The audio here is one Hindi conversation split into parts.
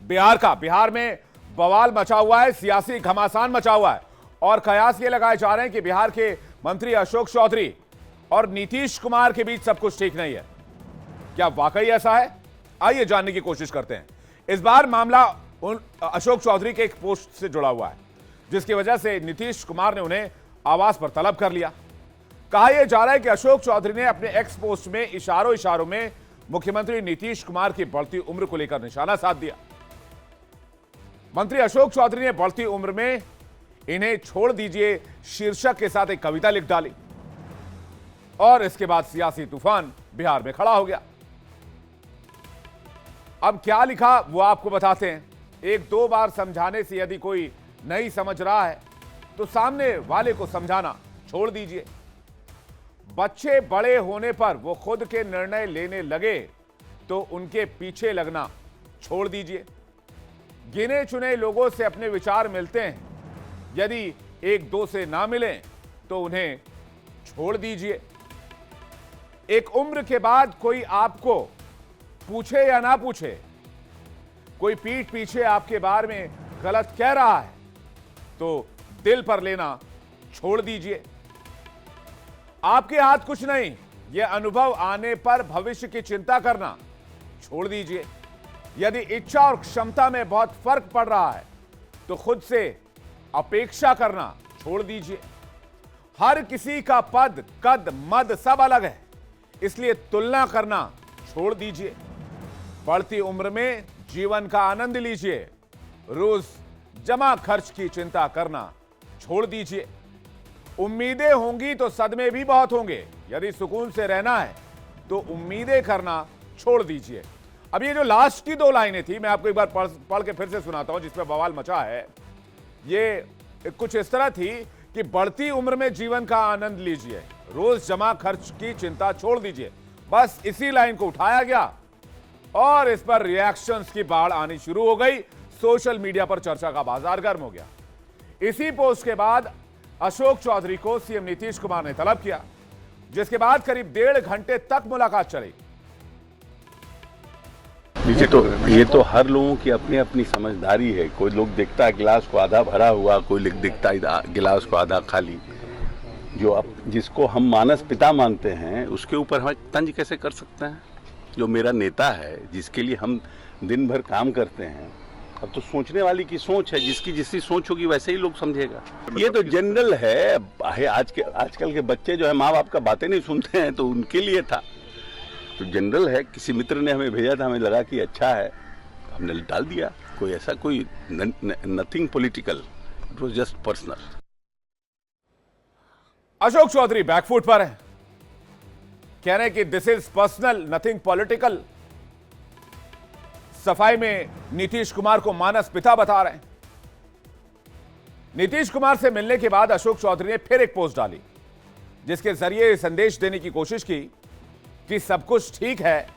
बिहार में बवाल मचा हुआ है, सियासी घमासान मचा हुआ है और कयास ये लगाए जा रहे हैं कि बिहार के मंत्री अशोक चौधरी और नीतीश कुमार के बीच सब कुछ ठीक नहीं है। क्या वाकई ऐसा है? आइए जानने की कोशिश करते हैं। इस बार मामला अशोक चौधरी के एक पोस्ट से जुड़ा हुआ है, जिसकी वजह से नीतीश कुमार ने उन्हें आवास पर तलब कर लिया। कहा यह जा रहा है कि अशोक चौधरी ने अपने एक्स पोस्ट में इशारों में मुख्यमंत्री नीतीश कुमार की बढ़ती उम्र को लेकर निशाना साध दिया। मंत्री अशोक चौधरी ने बढ़ती उम्र में इन्हें छोड़ दीजिए शीर्षक के साथ एक कविता लिख डाली और इसके बाद सियासी तूफान बिहार में खड़ा हो गया। अब क्या लिखा वो आपको बताते हैं। एक दो बार समझाने से यदि कोई नहीं समझ रहा है तो सामने वाले को समझाना छोड़ दीजिए। बच्चे बड़े होने पर वो खुद के निर्णय लेने लगे तो उनके पीछे लगना छोड़ दीजिए। गिने चुने लोगों से अपने विचार मिलते हैं, यदि एक दो से ना मिलें तो उन्हें छोड़ दीजिए। एक उम्र के बाद कोई आपको पूछे या ना पूछे, कोई पीठ पीछे आपके बारे में गलत कह रहा है तो दिल पर लेना छोड़ दीजिए। आपके हाथ कुछ नहीं, यह अनुभव आने पर भविष्य की चिंता करना छोड़ दीजिए। यदि इच्छा और क्षमता में बहुत फर्क पड़ रहा है तो खुद से अपेक्षा करना छोड़ दीजिए। हर किसी का पद, कद, मद सब अलग है, इसलिए तुलना करना छोड़ दीजिए। बढ़ती उम्र में जीवन का आनंद लीजिए। रोज जमा खर्च की चिंता करना छोड़ दीजिए। उम्मीदें होंगी तो सदमे भी बहुत होंगे। यदि सुकून से रहना है तो उम्मीदें करना छोड़ दीजिए। अब ये जो लास्ट की दो लाइनें थी, मैं आपको एक बार पढ़ के फिर से सुनाता हूं, जिसमें बवाल मचा है। ये कुछ इस तरह थी कि बढ़ती उम्र में जीवन का आनंद लीजिए, रोज जमा खर्च की चिंता छोड़ दीजिए। बस इसी लाइन को उठाया गया और इस पर रिएक्शंस की बाढ़ आनी शुरू हो गई। सोशल मीडिया पर चर्चा का बाजार गर्म हो गया। इसी पोस्ट के बाद अशोक चौधरी को सीएम नीतीश कुमार ने तलब किया, जिसके बाद करीब 1.5 घंटे तक मुलाकात चली। ये तो हर लोगों की अपनी अपनी समझदारी है। कोई लोग देखता है गिलास को आधा भरा हुआ, कोई लोग देखता है गिलास को आधा खाली। जिसको हम मानस पिता मानते हैं उसके ऊपर हम तंज कैसे कर सकते हैं? जो मेरा नेता है, जिसके लिए हम दिन भर काम करते हैं, अब तो सोचने वाली की सोच है, जिसकी जिसकी सोच होगी वैसे ही लोग समझेगा। ये तो जनरल है। आजकल के बच्चे जो है माँ बाप का बातें नहीं सुनते हैं, तो उनके लिए था। तो जनरल है। किसी मित्र ने हमें भेजा था, हमें लगा कि अच्छा है, हमने डाल दिया। कोई ऐसा कोई nothing political, it was just personal. Ashok Chaudhary backfoot पर है, कह रहे हैं कि this is personal, nothing political. सफाई में नीतीश कुमार को मानस पिता बता रहे हैं। नीतीश कुमार से मिलने के बाद अशोक चौधरी ने फिर एक पोस्ट डाली, जिसके जरिए संदेश देने की कोशिश की कि सब कुछ ठीक है,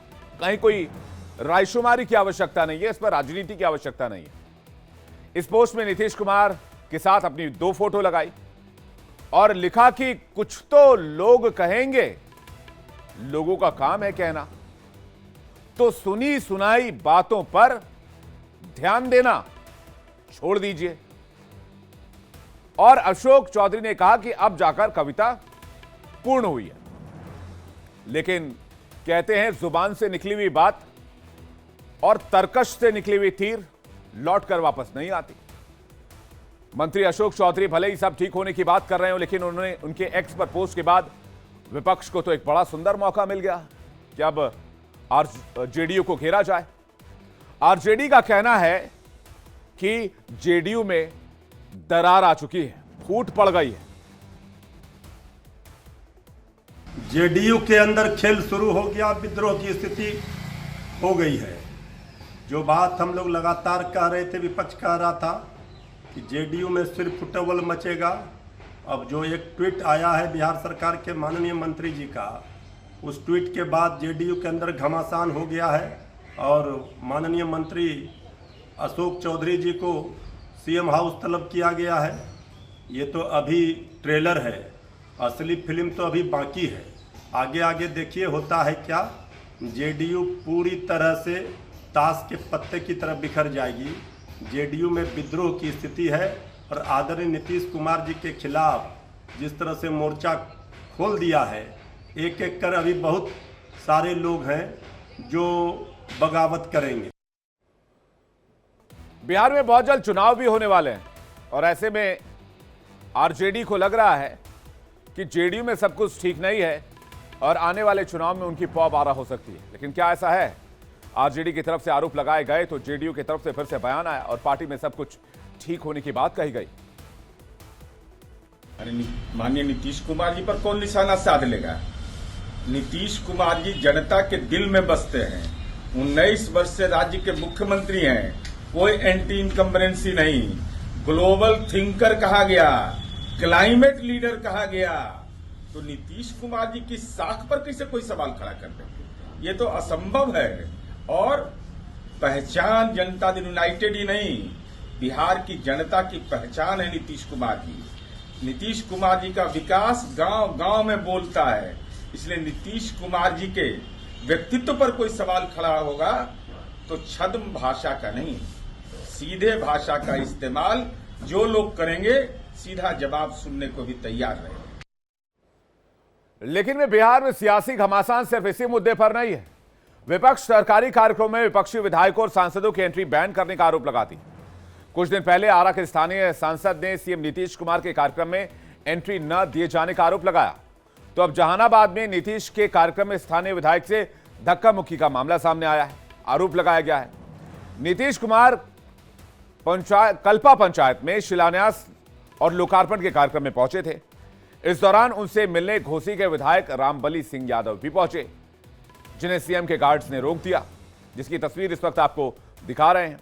कहीं कोई रायशुमारी की आवश्यकता नहीं है, इस पर राजनीति की आवश्यकता नहीं है। इस पोस्ट में नीतीश कुमार के साथ अपनी 2 फोटो लगाई और लिखा कि कुछ तो लोग कहेंगे, लोगों का काम है कहना, तो सुनी सुनाई बातों पर ध्यान देना छोड़ दीजिए। और अशोक चौधरी ने कहा कि अब जाकर कविता पूर्ण हुई है, लेकिन कहते हैं जुबान से निकली हुई बात और तर्कश से निकली हुई तीर लौटकर वापस नहीं आती। मंत्री अशोक चौधरी भले ही सब ठीक होने की बात कर रहे हो, लेकिन उन्होंने उनके एक्स पर पोस्ट के बाद विपक्ष को तो एक बड़ा सुंदर मौका मिल गया कि अब जेडीयू को घेरा जाए। आरजेडी का कहना है कि जेडीयू में दरार आ चुकी है, फूट पड़ गई है। जेडीयू के अंदर खेल शुरू हो गया, विद्रोह की स्थिति हो गई है। जो बात हम लोग लगातार कह रहे थे, विपक्ष कह रहा था कि जेडीयू में सिर्फ फुटबॉल मचेगा। अब जो एक ट्वीट आया है बिहार सरकार के माननीय मंत्री जी का, उस ट्वीट के बाद जेडीयू के अंदर घमासान हो गया है और माननीय मंत्री अशोक चौधरी जी को सीएम हाउस तलब किया गया है। ये तो अभी ट्रेलर है, असली फिल्म तो अभी बाकी है। आगे आगे देखिए होता है क्या। जेडीयू पूरी तरह से ताश के पत्ते की तरह बिखर जाएगी। जेडीयू में विद्रोह की स्थिति है और आदरणीय नीतीश कुमार जी के खिलाफ जिस तरह से मोर्चा खोल दिया है, एक एक कर अभी बहुत सारे लोग हैं जो बगावत करेंगे। बिहार में बहुत जल्द चुनाव भी होने वाले हैं और ऐसे में आरजेडी को लग रहा है कि जेडीयू में सब कुछ ठीक नहीं है और आने वाले चुनाव में उनकी पौ बारह हो सकती है। लेकिन क्या ऐसा है? आरजेडी की तरफ से आरोप लगाए गए तो जेडीयू की तरफ से फिर से बयान आया और पार्टी में सब कुछ ठीक होने की बात कही गई। अरे माननीय नीतीश कुमार जी पर कौन निशाना साध लेगा? नीतीश कुमार जी जनता के दिल में बसते हैं। 19 वर्ष से राज्य के मुख्यमंत्री हैं। कोई एंटी इनकम्बरेंसी नहीं, ग्लोबल थिंकर कहा गया, क्लाइमेट लीडर कहा गया। तो नीतीश कुमार जी की साख पर कैसे कोई सवाल खड़ा कर देंगे? ये तो असंभव है। और पहचान जनता दल यूनाइटेड ही नहीं, बिहार की जनता की पहचान है नीतीश कुमार जी। नीतीश कुमार जी का विकास गांव गांव में बोलता है। इसलिए नीतीश कुमार जी के व्यक्तित्व पर कोई सवाल खड़ा होगा तो छद्म भाषा का नहीं, सीधे भाषा का इस्तेमाल जो लोग करेंगे, सीधा जवाब सुनने को भी तैयार रहेंगे। लेकिन वे बिहार में सियासी घमासान सिर्फ इसी मुद्दे पर नहीं है। विपक्ष सरकारी कार्यक्रमों में विपक्षी विधायकों और सांसदों की एंट्री बैन करने का आरोप लगाती। कुछ दिन पहले आरा के स्थानीय सांसद ने सीएम नीतीश कुमार के कार्यक्रम में एंट्री न दिए जाने का आरोप लगाया। तो अब जहानाबाद में नीतीश के कार्यक्रम में स्थानीय विधायक से धक्का मुक्की का मामला सामने आया है। आरोप लगाया गया है नीतीश कुमार कल्पा पंचायत में शिलान्यास और लोकार्पण के कार्यक्रम में पहुंचे थे। इस दौरान उनसे मिलने घोसी के विधायक रामबली सिंह यादव भी पहुंचे, जिन्हें सीएम के गार्ड्स ने रोक दिया, जिसकी तस्वीर इस वक्त आपको दिखा रहे हैं।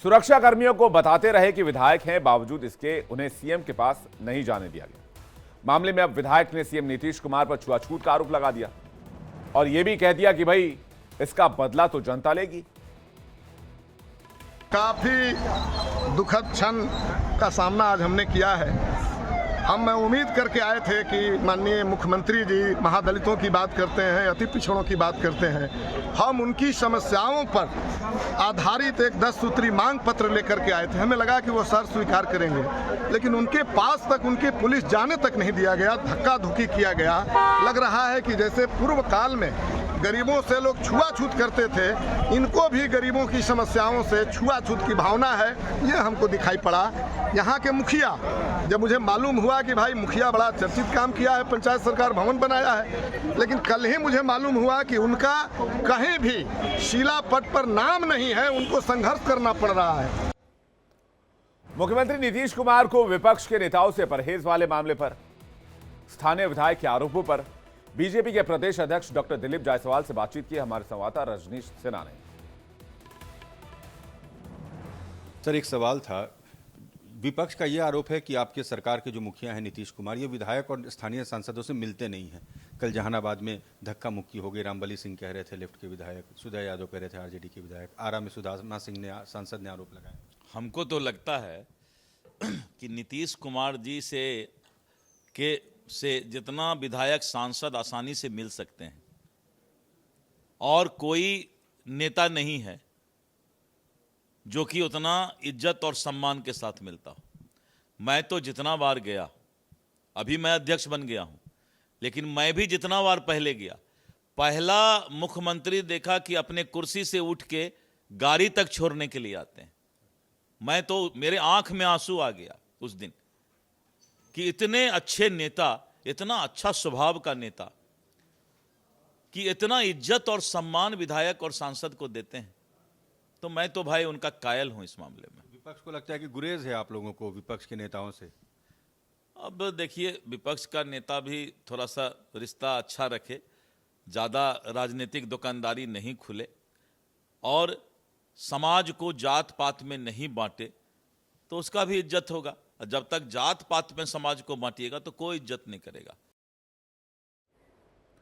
सुरक्षा कर्मियों को बताते रहे कि विधायक हैं, बावजूद इसके उन्हें सीएम के पास नहीं जाने दिया गया। मामले में अब विधायक ने सीएम नीतीश कुमार पर छुआछूत का आरोप लगा दिया और यह भी कह दिया कि भाई इसका बदला तो जनता लेगी। काफी दुखद क्षण का सामना आज हमने किया है। हम उम्मीद करके आए थे कि माननीय मुख्यमंत्री जी महादलितों की बात करते हैं, अति पिछड़ों की बात करते हैं। हम उनकी समस्याओं पर आधारित एक 10 सूत्री मांग पत्र लेकर के आए थे। हमें लगा कि वो सर स्वीकार करेंगे, लेकिन उनके पास तक उनकी पुलिस जाने तक नहीं दिया गया, धक्का धुक्की किया गया। लग रहा है कि जैसे पूर्व काल में गरीबों से लोग छुआछूत करते थे, इनको भी गरीबों की समस्याओं से छुआछूत की भावना है, ये हमको दिखाई पड़ा। यहाँ के मुखिया, जब मुझे मालूम हुआ कि भाई मुखिया बड़ा चर्चित काम किया है, पंचायत सरकार भवन बनाया है, लेकिन कल ही मुझे मालूम हुआ कि उनका कहीं भी शिलापट पर नाम नहीं है, उनको संघर्ष करना पड़ रहा है। मुख्यमंत्री नीतीश कुमार को विपक्ष के नेताओं से परहेज वाले मामले पर, स्थानीय विधायक के आरोपों पर बीजेपी के प्रदेश अध्यक्ष डॉक्टर दिलीप जायसवाल से बातचीत की हमारे संवाददाता रजनीश सिन्हा ने। सर, एक सवाल था। विपक्ष का यह आरोप है कि आपके सरकार के जो मुखिया हैं नीतीश कुमार, ये विधायक और स्थानीय सांसदों से मिलते नहीं हैं। कल जहानाबाद में धक्का मुक्की हो गई। रामबली सिंह कह रहे थे, लेफ्ट के विधायक सुधा यादव कह रहे थे, आरजेडी के विधायक। आरा में सुदामा सिंह ने, सांसद ने आरोप लगाया। हमको तो लगता है कि नीतीश कुमार जी से जितना विधायक सांसद आसानी से मिल सकते हैं और कोई नेता नहीं है जो कि उतना इज्जत और सम्मान के साथ मिलता हो। मैं तो जितना बार गया, अभी मैं अध्यक्ष बन गया हूं, लेकिन मैं भी जितना बार पहले गया, पहला मुख्यमंत्री देखा कि अपने कुर्सी से उठ के गाड़ी तक छोड़ने के लिए आते हैं। मैं तो, मेरे आंख में आंसू आ गया उस दिन कि इतने अच्छे नेता, इतना अच्छा स्वभाव का नेता, कि इतना इज्जत और सम्मान विधायक और सांसद को देते हैं। तो मैं तो भाई उनका कायल हूं इस मामले में। विपक्ष को लगता है कि गुरेज है आप लोगों को विपक्ष के नेताओं से। अब देखिए, विपक्ष का नेता भी थोड़ा सा रिश्ता अच्छा रखे, ज़्यादा राजनीतिक दुकानदारी नहीं खुले और समाज को जात पात में नहीं बांटे, तो उसका भी इज्जत होगा। जब तक जात पात में समाज को बांटिएगा तो कोई इज्जत नहीं करेगा।